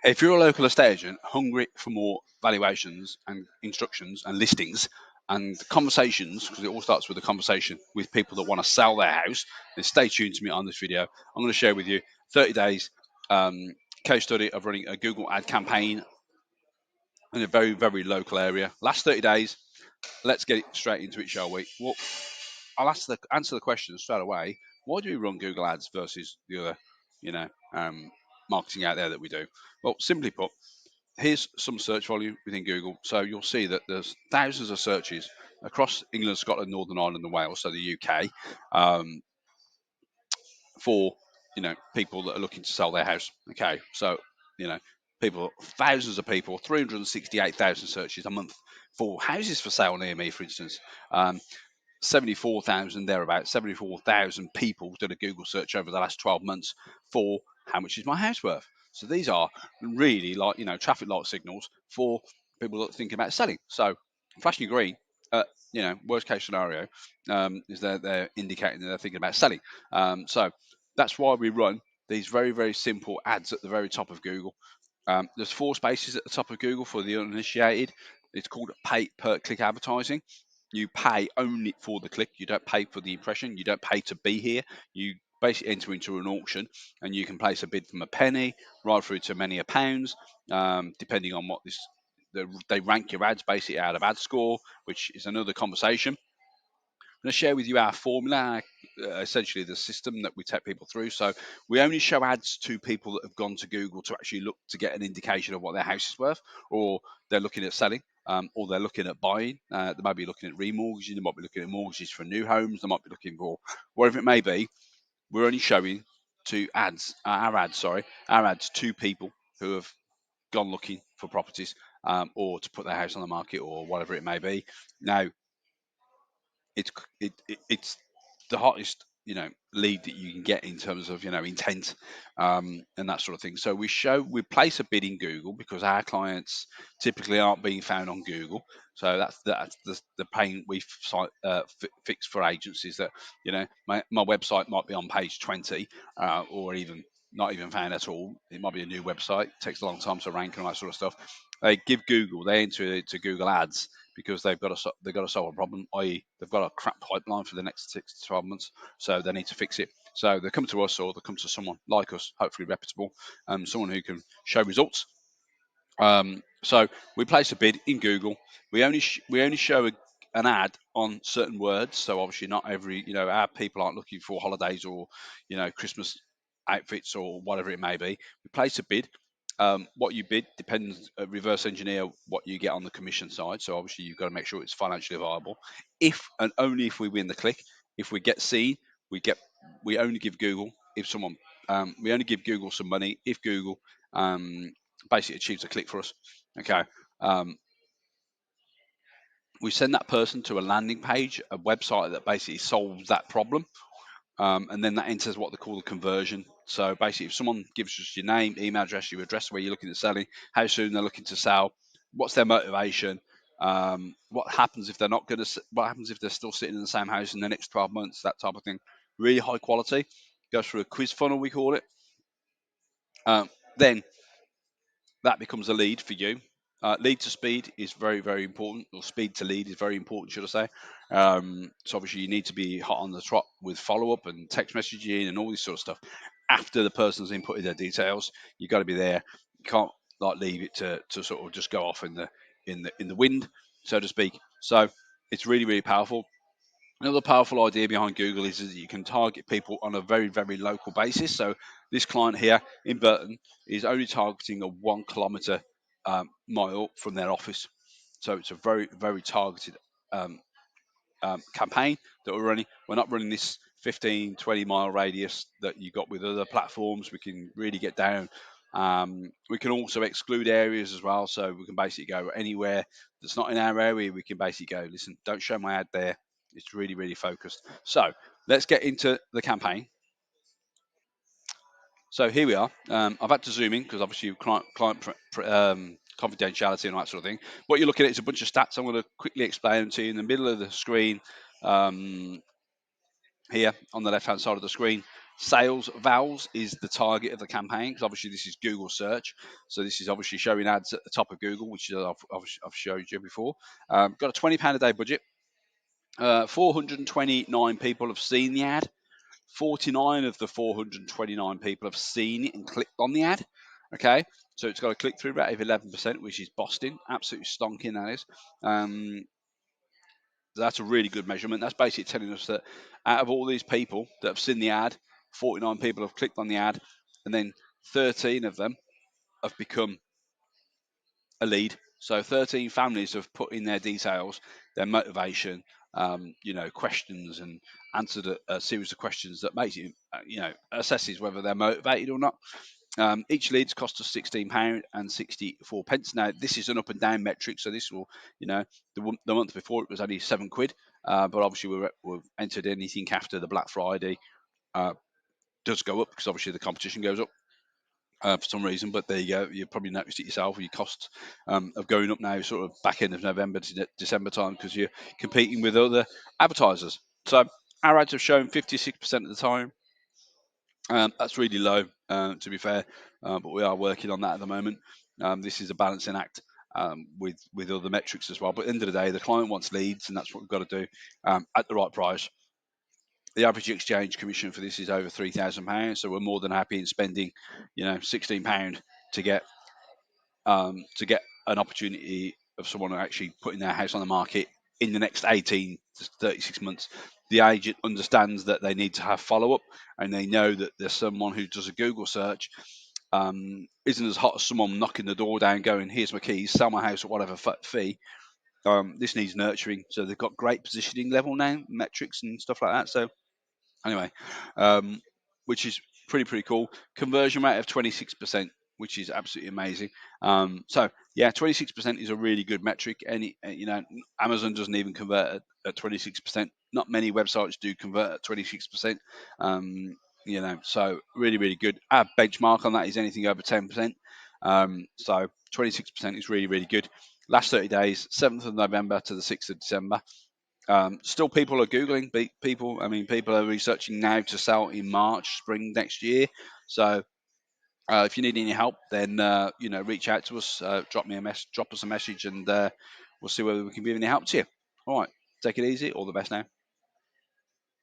If you're a local estate agent hungry for more valuations and instructions and listings and conversations, because it all starts with a conversation with people that want to sell their house, then stay tuned to me on this video. I'm going to share with you 30 days case study of running a Google ad campaign in a very, very local area. Last 30 days, let's get straight into it, shall we? Well, I'll answer the question straight away. Why do we run Google Ads versus the other, you know, marketing out there that we do? Well, simply put, here's some search volume within Google. So you'll see that there's thousands of searches across England, Scotland, Northern Ireland, and Wales, so the UK, um, for people that are looking to sell their house. Okay, so you know people, thousands of people, 368,000 searches a month for houses for sale near me, for instance. 74,000 thereabouts, 74,000 people did a Google search over the last 12 months for how much is my house worth. So these are really like traffic light signals for people that are thinking about selling. So flashing green, worst case scenario, is they're indicating that they're thinking about selling. So that's why we run these very, very simple ads at the very top of Google. There's 4 spaces at the top of Google for the uninitiated. It's called pay per click advertising. You pay only for the click. You don't pay for the impression. You don't pay to be here. You basically enter into an auction, and you can place a bid from a penny right through to many a pounds, depending on what they rank your ads basically out of ad score, which is another conversation. I'm going to share with you our formula, essentially the system that we take people through. So we only show ads to people that have gone to Google to actually look to get an indication of what their house is worth, or they're looking at selling, or they're looking at buying. They might be looking at remortgaging, they might be looking at mortgages for new homes, they might be looking for whatever it may be. We're only showing our ads to people who have gone looking for properties, or to put their house on the market, or whatever it may be. Now, it's the hottest lead that you can get in terms of intent, and that sort of thing. So we place a bid in Google because our clients typically aren't being found on Google. So that's the pain we fix for agencies, that my website might be on page 20, or even not even found at all. It might be a new website, takes a long time to rank and all that sort of stuff. They enter it to Google Ads because they've got to solve a problem, i.e., they've got a crap pipeline for the next 6 to 12 months, so they need to fix it. So they come to us, or they come to someone like us, hopefully reputable, someone who can show results. So we place a bid in Google. We only show an ad on certain words. So obviously, not every our people aren't looking for holidays or Christmas outfits or whatever it may be. We place a bid. What you bid depends, reverse engineer what you get on the commission side. So obviously you've got to make sure it's financially viable. If and only if we win the click, if we get seen, we only give Google if someone we only give Google some money if Google basically achieves a click for us. Okay. Um, we send that person to a landing page, a website that basically solves that problem. And then that enters what they call the conversion. So basically, if someone gives us your name, email address, your address, where you're looking at selling, how soon they're looking to sell, what's their motivation, what happens if they're not going to, what happens if they're still sitting in the same house in the next 12 months, that type of thing. Really high quality. Goes through a quiz funnel, we call it. Then that becomes a lead for you. Lead to speed is very, very important, or speed to lead is very important, should I say. So obviously you need to be hot on the trot with follow-up and text messaging and all this sort of stuff. After the person's inputted their details, you've got to be there. You can't leave it to sort of just go off in the wind, so to speak. So it's really, really powerful. Another powerful idea behind Google is that you can target people on a very, very local basis. So this client here in Burton is only targeting a 1 kilometre mile from their office. So it's a very, very targeted um, campaign that we're running. We're not running this 15, 20 mile radius that you got with other platforms. We can really get down. We can also exclude areas as well. So we can basically go anywhere that's not in our area. We can basically go, listen, don't show my ad there. It's really, really focused. So let's get into the campaign. So here we are. I've had to zoom in because obviously client confidentiality and all that sort of thing. What you're looking at is a bunch of stats. I'm going to quickly explain them to you in the middle of the screen. Here on the left-hand side of the screen, Sales vowels is the target of the campaign, because obviously this is Google search. So this is obviously showing ads at the top of Google, which I've showed you before. Got a £20 a day budget. 429 people have seen the ad. 49 of the 429 people have seen it and clicked on the ad. Okay, so it's got a click through rate of 11%, which is Boston. Absolutely stonking, that is. That's a really good measurement. That's basically telling us that out of all these people that have seen the ad, 49 people have clicked on the ad, and then 13 of them have become a lead. So 13 families have put in their details, their motivation, questions, and answered a series of questions that makes you, assesses whether they're motivated or not. Each lead's cost us £16.64. Now, this is an up and down metric, so this will, the month before it was only £7, but obviously we've entered anything after the Black Friday does go up, because obviously the competition goes up. For some reason, but there you go. You probably noticed it yourself. Your costs of going up now, sort of back end of November to December time, because you're competing with other advertisers. So our ads have shown 56% of the time. That's really low, to be fair, but we are working on that at the moment. This is a balancing act with other metrics as well. But at the end of the day, the client wants leads, and that's what we've got to do at the right price. The average exchange commission for this is over £3,000, so we're more than happy in spending, £16 to get an opportunity of someone actually putting their house on the market in the next 18 to 36 months. The agent understands that they need to have follow up, and they know that there's someone who does a Google search isn't as hot as someone knocking the door down, going, "Here's my keys, sell my house at whatever fee." This needs nurturing, so they've got great positioning level now, metrics and stuff like that. So anyway, which is pretty cool. Conversion rate of 26%, which is absolutely amazing. So yeah, 26% is a really good metric. Amazon doesn't even convert at 26%. Not many websites do convert at 26%. So really good. Our benchmark on that is anything over 10%. So 26% is really good. Last 30 days, 7th of November to the 6th of December. Still, people are Googling. People are researching now to sell in March, spring next year. So, if you need any help, then reach out to us. Drop us a message, and we'll see whether we can be of any help to you. All right, take it easy. All the best now.